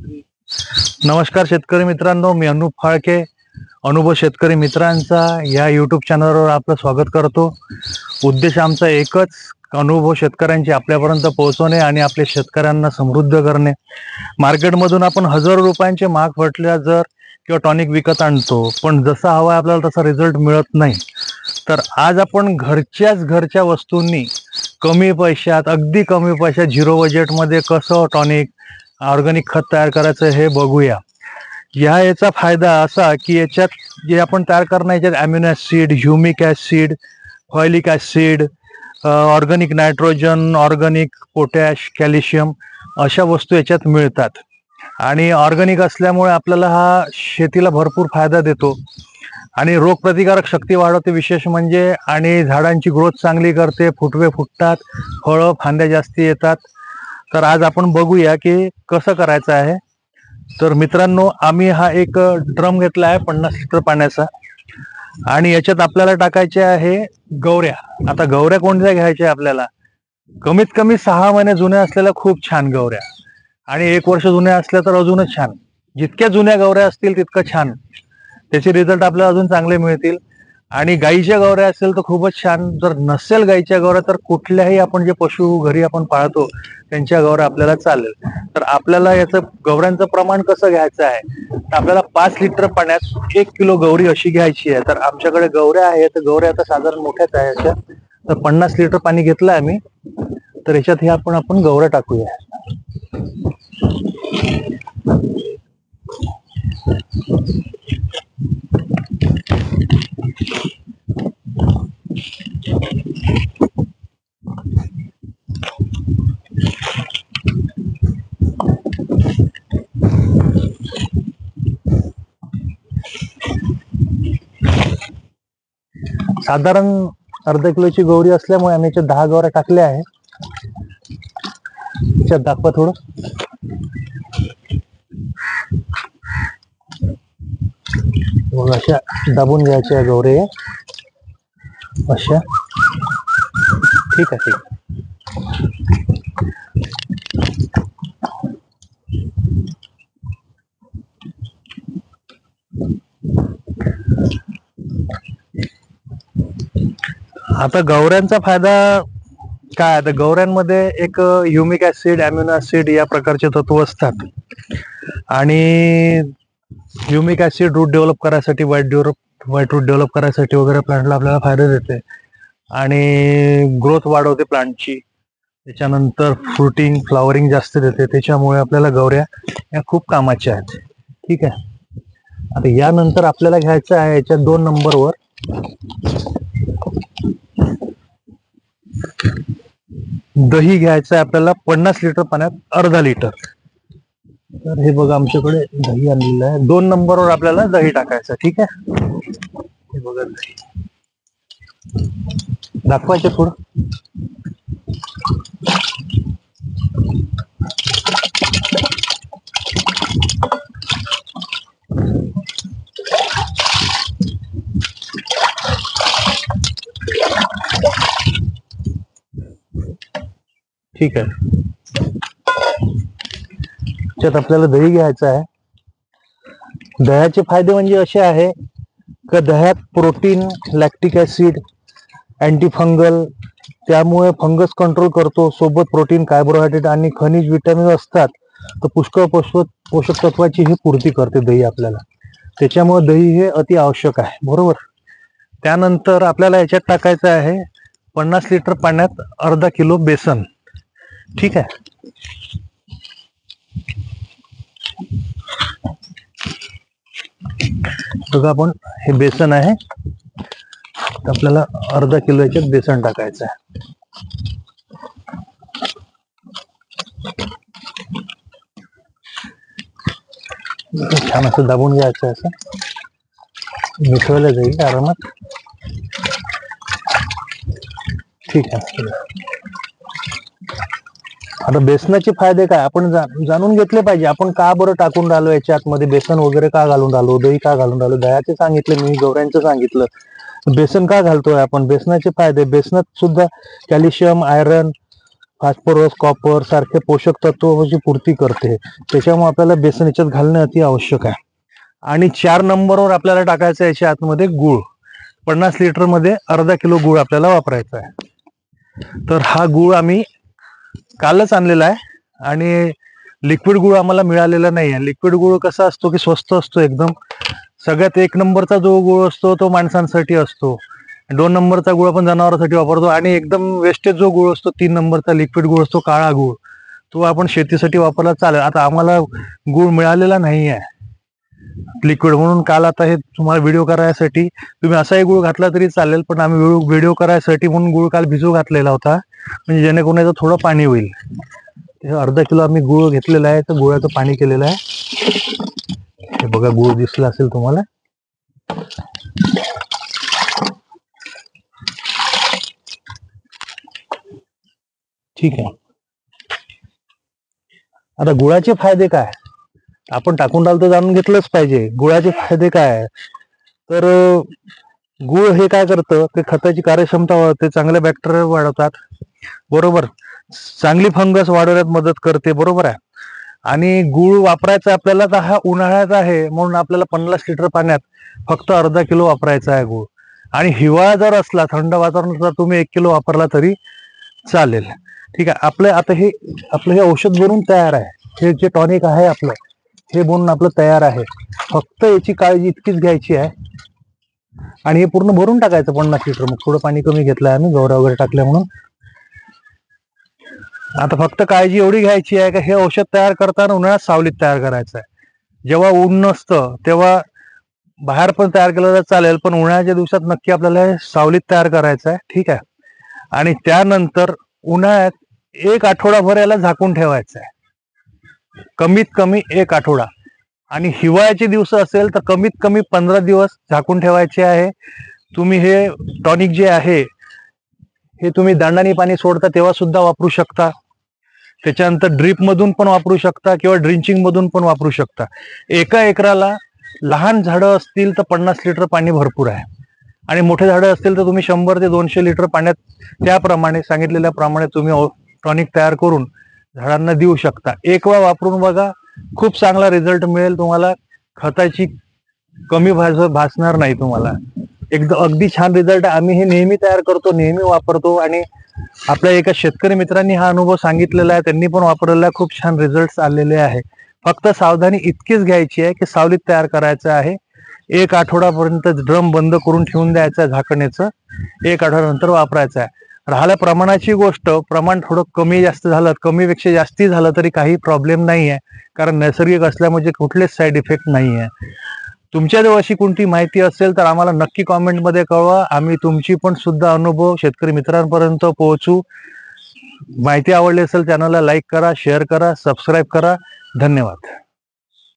नमस्कार शेतकरी मित्रांनो, मी अनुप फाळके, अनुभव शेतकरी मित्रांचा या यूट्यूब चॅनलवर आपलं स्वागत करतो। उद्देश आमचा एकच, अनुभव शेतकऱ्यांची आपल्यापर्यंत पोहोचवणे आणि आपल्या शेतकऱ्यांना समृद्ध करणे। मार्केटमधून आपण हजारो रुपयांचे महाग फर्टिलायझर किंवा टॉनिक विकत आणतो, पण जसा हवा आपल्याला तसा रिझल्ट मिळत नाही। तर आज आपण घरच्या वस्तूंनी कमी पैशात, अगदी कमी पैशात, झिरो बजेटमध्ये कसं टॉनिक, ऑर्गॅनिक खत तयार करायचं हे बघूया। याचा फायदा असा की याच्यात जे आपण तयार करणार, याच्यात amino acid, humic acid, folic acid, organic nitrogen, organic potash, calcium अशा वस्तू याच्यात मिळतात। आणि ऑर्गॅनिक असल्यामुळे आपल्याला हा शेतीला भरपूर फायदा देतो आणि रोगप्रतिकारक शक्ती वाढवते विशेष म्हणजे, आणि झाडांची ग्रोथ चांगली करते, फुटवे फुटतात, फळं फांद्या जास्ती येतात। तर आज आपण बघूया की कसं करायचं आहे। तर मित्रांनो, आम्ही हा एक ड्रम घेतला आहे 50 लिटर पाण्याचा, आणि याच्यात आपल्याला टाकायचे आहे गवऱ्या। आता गवऱ्या कोणत्या घ्यायच्या आपल्याला? कमीत कमी 6 महिने जुन्या असलेल्या खूप छान गवऱ्या, आणि 1 वर्ष जुन्या असल्या तर अजूनच छान। जितक्या जुन्या गवऱ्या असतील तितकं छान, त्याचे रिझल्ट आपल्याला अजून चांगले मिळतील। आणि गाईच्या गवऱ्या असेल तर खूपच छान। जर नसेल गाईच्या गवऱ्या तर कुठल्याही आपण जे पशु घरी आपण पाळतो त्यांच्या गवऱ्या आपल्याला चालेल। तर आपल्याला याचं गवऱ्यांचं प्रमाण कसं घ्यायचं आहे, तर आपल्याला 5 लिटर पाण्यात 1 किलो गवरी अशी घ्यायची आहे। तर आमच्याकडे गवऱ्या आहेत, तर गवऱ्या आता साधारण मोठ्याच आहे अशा। तर 50 लिटर पाणी घेतलं आम्ही, तर याच्यात हे आपण गवऱ्या टाकूया। साधारण अर्धा किलोची गौरी असल्यामुळे आम्ही याच्यात 10 गवऱ्या टाकल्या आहे। याच्यात दाखवा थोडं। मग अशा दाबून घ्यायच्या गवऱ्या अशा। ठीक आहे, ठीक आहे। आता गवऱ्यांचा फायदा काय? आता गवऱ्यांमध्ये एक ह्युमिक ऍसिड, अमिनो ऍसिड या प्रकारचे तत्व असतात, आणि ह्युमिक ऍसिड रूट डेव्हलप करायसाठी, व्हाईट रूट डेव्हलप करायसाठी वगैरे प्लांटला आपल्याला फायदा देते, आणि ग्रोथ वाढवते प्लांटची। त्याच्यानंतर फ्रुटिंग, फ्लॉवरिंग जास्त देते, त्याच्यामुळे आपल्याला गवऱ्या या खूप कामाच्या आहेत। ठीक आहे। आता यानंतर आपल्याला घ्यायचं आहे याच्यात 2 नंबरवर दही घ्यायचं आहे आपल्याला 50 लिटर पाण्यात अर्धा लिटर। तर हे बघा, आमच्याकडे दही आणलेलं आहे। 2 नंबरवर आपल्याला दही टाकायचं। ठीक आहे। हे बघा दही दाखवायचं थोडं। ठीक आहे। त्यात आपल्याला दही घ्यायचं आहे। दह्याचे फायदे म्हणजे असे आहे की दह्यात protein, lactic acid, anti fungal, त्यामुळे फंगस कंट्रोल करतो, सोबत प्रोटीन, कार्बोहायड्रेट आणि खनिज, विटॅमिन असतात। तर पुष्कळ पोषक तत्वाची ही पूर्ती करते दही आपल्याला, त्याच्यामुळे दही हे अति आवश्यक आहे, बरोबर। त्यानंतर आपल्याला याच्यात टाकायचं आहे 50 लिटर पाण्यात अर्धा किलो बेसन। ठीक आहे। बघा, आपण हे बेसन आहे, तर आपल्याला अर्धा किलो याच्यात बेसन टाकायचं आहे। छान असं दाबून घ्यायचं, असं मिसळलं जाईल आरामात। ठीक आहे। आता बेसनाचे फायदे काय आपण जाणून घेतले पाहिजे। आपण का बरं टाकून राहिलो याच्या आतमध्ये, बेसन वगैरे का घालून राहिलो, दही का घालून राहिलो? दह्याचे सांगितले मी, गवऱ्यांचं सांगितलं, बेसन का घालतोय आपण? बेसनाचे फायदे, बेसनात सुद्धा कॅल्शियम, आयरन, फॉस्फरस कॉपर सारखे पोषक तत्वाची पूर्ती करते. त्याच्यामुळे आपल्याला बेसन याच्यात घालणे अति आवश्यक आहे. आणि 4 नंबरवर आपल्याला टाकायचं याच्या आतमध्ये गुळ. 50 लिटर मध्ये अर्धा किलो गुळ आपल्याला वापरायचा आहे. तर हा गुळ आम्ही कालच आणलेला आहे आणि लिक्विड गुळ आम्हाला मिळालेला नाही आहे. लिक्विड गुळ कसा असतो की स्वस्त असतो एकदम. सगळ्यात 1 नंबरचा जो गुळ असतो तो माणसांसाठी असतो. 2 नंबरचा गुळ आपण जनावरांसाठी वापरतो आणि एकदम वेस्टेज जो गुळ असतो 3 नंबरचा लिक्विड गुळ असतो काळा गुळ, तो आपण शेतीसाठी वापरला चालेल. आता आम्हाला गुळ मिळालेला नाही आहे लिक्विड, म्हणून काल आता हे तुम्हाला व्हिडिओ करायसाठी, तुम्ही असाही गुळ घातला तरी चालेल, पण आम्ही व्हिडिओ करायसाठी म्हणून गुळ काल भिजू घातलेला होता, म्हणजे जेणेकरून याचं थोडं पाणी होईल. अर्धा किलो आम्ही गुळ घेतलेला आहे, तर गुळाचं पाणी केलेलं आहे. हे बघा गुळ दिसला असेल तुम्हाला. ठीक आहे. आता गुळाचे फायदे काय, आपण टाकून तर जाणून घेतलंच पाहिजे. गुळाचे फायदे काय, तर गुळ हे काय करतं की खताची कार्यक्षमता वाढवते, चांगल्या बॅक्टेरिया वाढवतात, बरोबर, चांगली फंगस वाढवण्यात मदत करते, बरोबर आहे. आणि गुळ वापरायचा आपल्याला तर हा उन्हाळ्यात आहे, म्हणून आपल्याला 50 लिटर पाण्यात फक्त अर्धा किलो वापरायचा आहे गुळ. आणि हिवाळा जर असला, थंड वातावरण, तर तुम्ही 1 किलो वापरला तरी चालेल. ठीक आहे. आपलं हे औषध बनून तयार आहे. हे जे टॉनिक आहे आपलं, हे बनून आपलं तयार आहे. फक्त याची काळजी इतकीच घ्यायची आहे. आणि हे पूर्ण भरून टाकायचं 50 लिटर. मग थोडं पाणी कमी घेतलं आम्ही, गवऱ्या वगैरे टाकल्या म्हणून. आता फक्त काळजी एवढी घ्यायची आहे की हे औषध तयार करताना उन्हाळ्यात सावलीत तयार करायचं आहे. जेव्हा ऊन नसतं तेव्हा बाहेर पण तयार केलं तर चालेल, पण उन्हाळ्याच्या दिवसात नक्की आपल्याला हे सावलीत तयार करायचं आहे. ठीक आहे. आणि त्यानंतर उन्हाळ्यात 1 आठवडाभर याला झाकून ठेवायचं आहे, कमीत कमी 1 आठवडा. आणि हिवाळ्याचे दिवस असेल तर कमीत कमी 15 दिवस झाकून ठेवायचे आहे. तुम्ही हे टॉनिक जे आहे हे तुम्ही दांडानी पाणी सोडता तेव्हा सुद्धा वापरू शकता. त्याच्यानंतर ड्रीप मधून पण वापरू शकता किंवा ड्रिंचिंग मधून पण वापरू शकता. एका एकराला लहान झाडं असतील तर 50 लिटर पाणी भरपूर आहे, आणि मोठे झाडं असतील तर तुम्ही 100 ते 200 लिटर पाण्यात त्याप्रमाणे सांगितलेल्या प्रमाणे तुम्ही टॉनिक तयार करून झाडांना देऊ शकता. एक वेळा वापरून बघा, खूप चांगला रिझल्ट मिळेल तुम्हाला. खताची कमी भासणार नाही तुम्हाला. एकदम अगदी छान रिझल्ट. आम्ही हे नेहमी तयार करतो, नेहमी वापरतो, आणि आपल्या एका शेतकरी मित्रांनी हा अनुभव सांगितलेला आहे, त्यांनी पण वापरलेला आहे. खूप छान रिझल्ट आलेले आहे. फक्त सावधानी इतकीच घ्यायची आहे की सावलीत तयार करायचं आहे. 1 आठवडापर्यंत ड्रम बंद करून ठेवून द्यायचं आहे झाकण्याचं. 1 आठवड्यानंतर वापरायचं आहे. राहिल्या प्रमाणाची गोष्ट, प्रमाण थोडं कमी जास्त झालं, कमीपेक्षा जास्ती झालं तरी काही प्रॉब्लेम नाही आहे, कारण नैसर्गिक असल्यामुळे कुठलेच साईड इफेक्ट नाही आहे. तुमच्याजवळ अशी कोणती माहिती असेल तर आम्हाला नक्की कॉमेंटमध्ये कळवा. आम्ही तुमची पण सुद्धा अनुभव शेतकरी मित्रांपर्यंत पोहोचू. माहिती आवडली असेल चॅनलला लाईक करा, शेअर करा, सबस्क्राईब करा. धन्यवाद.